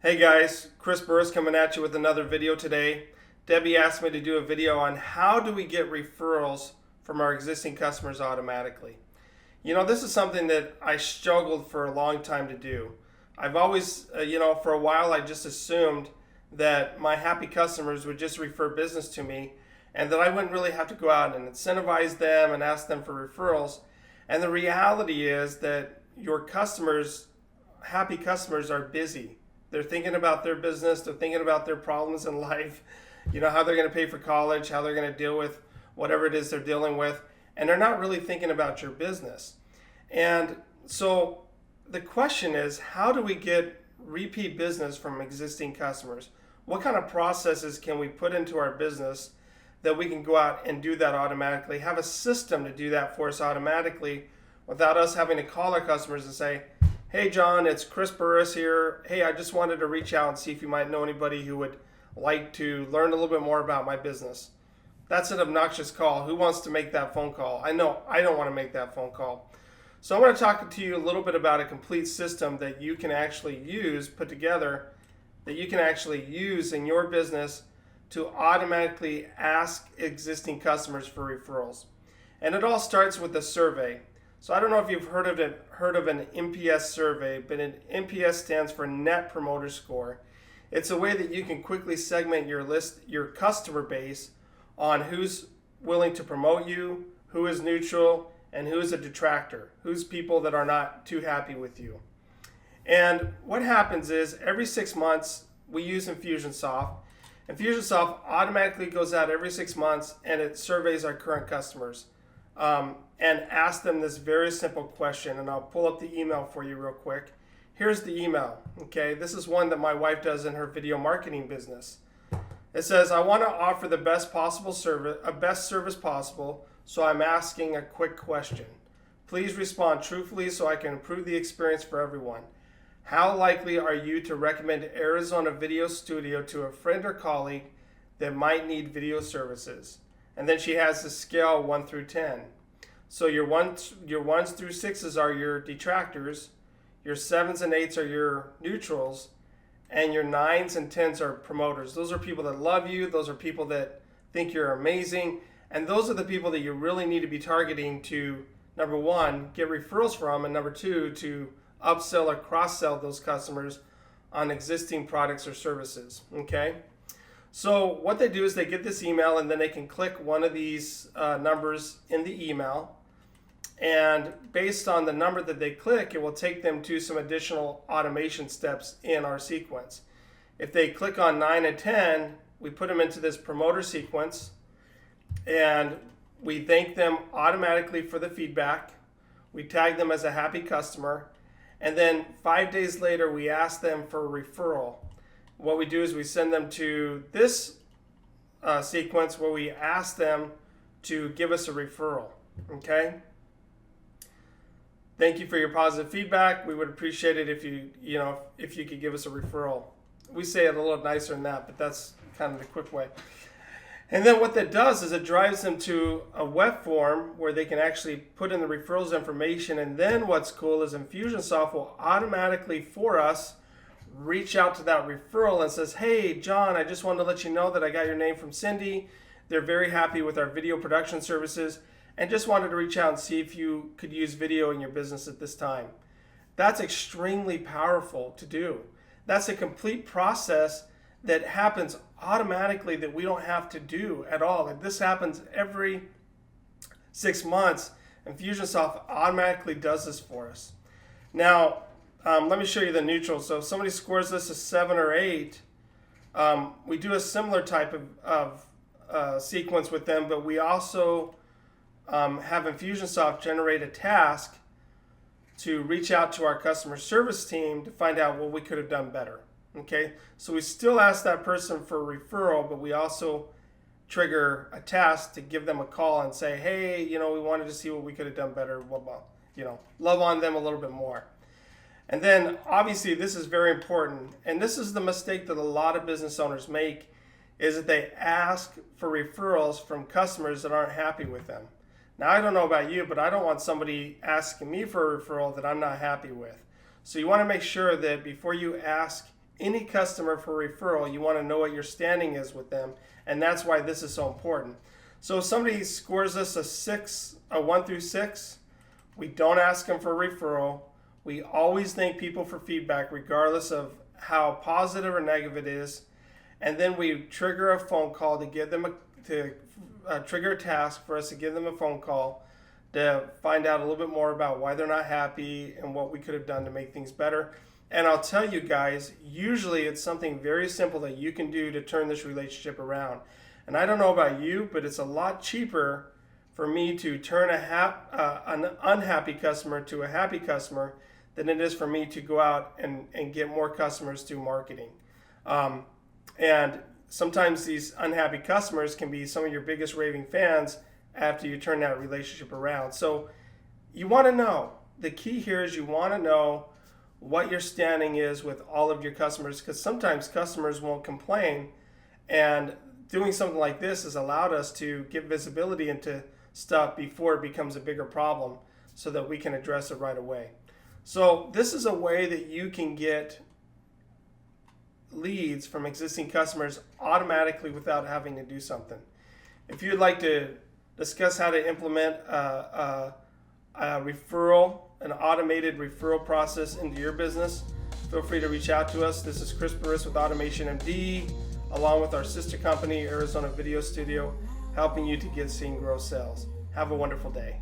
Hey guys, Chris Burris coming at you with another video today. Debbie asked me to do a video on how do we get referrals from our existing customers automatically. This is something that I struggled for a long time to do. I've always, for a while I just assumed that my happy customers would just refer business to me and that I wouldn't really have to go out and incentivize them and ask them for referrals. And the reality is that your customers, happy customers, are busy. They're thinking about their business, they're thinking about their problems in life, how they're going to pay for college, how they're going to deal with whatever it is they're dealing with, and they're not really thinking about your business. And so the question is, how do we get repeat business from existing customers? What kind of processes can we put into our business that we can go out and do that automatically, have a system to do that for us automatically without us having to call our customers and say, hey John, it's Chris Burris here. Hey, I just wanted to reach out and see if you might know anybody who would like to learn a little bit more about my business. That's an obnoxious call. Who wants to make that phone call? I know I don't want to make that phone call. So I'm going to talk to you a little bit about a complete system that you can actually use, put together, that you can actually use in your business to automatically ask existing customers for referrals. And it all starts with a survey. So I don't know if you've heard of an NPS survey, but an NPS stands for Net Promoter Score. It's a way that you can quickly segment your customer base on who's willing to promote you, who is neutral, and who is a detractor, who's people that are not too happy with you. And what happens is every 6 months we use Infusionsoft. Infusionsoft automatically goes out every 6 months and it surveys our current customers. And ask them this very simple question, and I'll pull up the email for you real quick. Here's the email, okay? This is one that my wife does in her video marketing business. It says, I want to offer the best service possible, so I'm asking a quick question. Please respond truthfully so I can improve the experience for everyone. How likely are you to recommend Arizona Video Studio to a friend or colleague that might need video services? And then she has the scale 1 through 10. So your ones through 6s are your detractors, your 7s and 8s are your neutrals, and your 9s and 10s are promoters. Those are people that love you, those are people that think you're amazing, and those are the people that you really need to be targeting to, number 1, get referrals from, and number 2, to upsell or cross-sell those customers on existing products or services, okay? So what they do is they get this email and then they can click one of these numbers in the email, and based on the number that they click, it will take them to some additional automation steps in our sequence. If they click on 9 and 10, we put them into this promoter sequence and we thank them automatically for the feedback. We tag them as a happy customer, and then 5 days later we ask them for a referral. What we do is we send them to this sequence where we ask them to give us a referral, okay? Thank you for your positive feedback. We would appreciate it if you could give us a referral. We say it a little nicer than that, but that's kind of the quick way. And then what that does is it drives them to a web form where they can actually put in the referrals information. And then what's cool is Infusionsoft will automatically for us reach out to that referral and says, hey John, I just wanted to let you know that I got your name from Cindy. They're very happy with our video production services and just wanted to reach out and see if you could use video in your business at this time. That's extremely powerful to do. That's a complete process that happens automatically that we don't have to do at all. And this happens every 6 months. Infusionsoft automatically does this for us. Now, let me show you the neutral. So if somebody scores this a 7 or 8, we do a similar type of sequence with them, but we also have Infusionsoft generate a task to reach out to our customer service team to find out what we could have done better. Okay, so we still ask that person for a referral, but we also trigger a task to give them a call and say, hey, we wanted to see what we could have done better, blah, blah, love on them a little bit more. And then obviously this is very important, and this is the mistake that a lot of business owners make, is that they ask for referrals from customers that aren't happy with them. Now, I don't know about you, but I don't want somebody asking me for a referral that I'm not happy with. So you want to make sure that before you ask any customer for referral, you want to know what your standing is with them, and that's why this is so important. So if somebody scores us a 1 through 6, we don't ask them for a referral. We always thank people for feedback, regardless of how positive or negative it is. And then we trigger a phone call to give them trigger a task for us to give them a phone call to find out a little bit more about why they're not happy and what we could have done to make things better. And I'll tell you guys, usually it's something very simple that you can do to turn this relationship around. And I don't know about you, but it's a lot cheaper for me to turn an unhappy customer to a happy customer than it is for me to go out and get more customers through marketing. And sometimes these unhappy customers can be some of your biggest raving fans after you turn that relationship around. So you want to know, the key here is you want to know what your standing is with all of your customers, because sometimes customers won't complain, and doing something like this has allowed us to get visibility into stuff before it becomes a bigger problem so that we can address it right away. So this is a way that you can get leads from existing customers automatically without having to do something. If you'd like to discuss how to implement a referral, an automated referral process into your business, feel free to reach out to us. This is Chris Burris with Automation MD, along with our sister company, Arizona Video Studio, helping you to get, see, and grow sales. Have a wonderful day.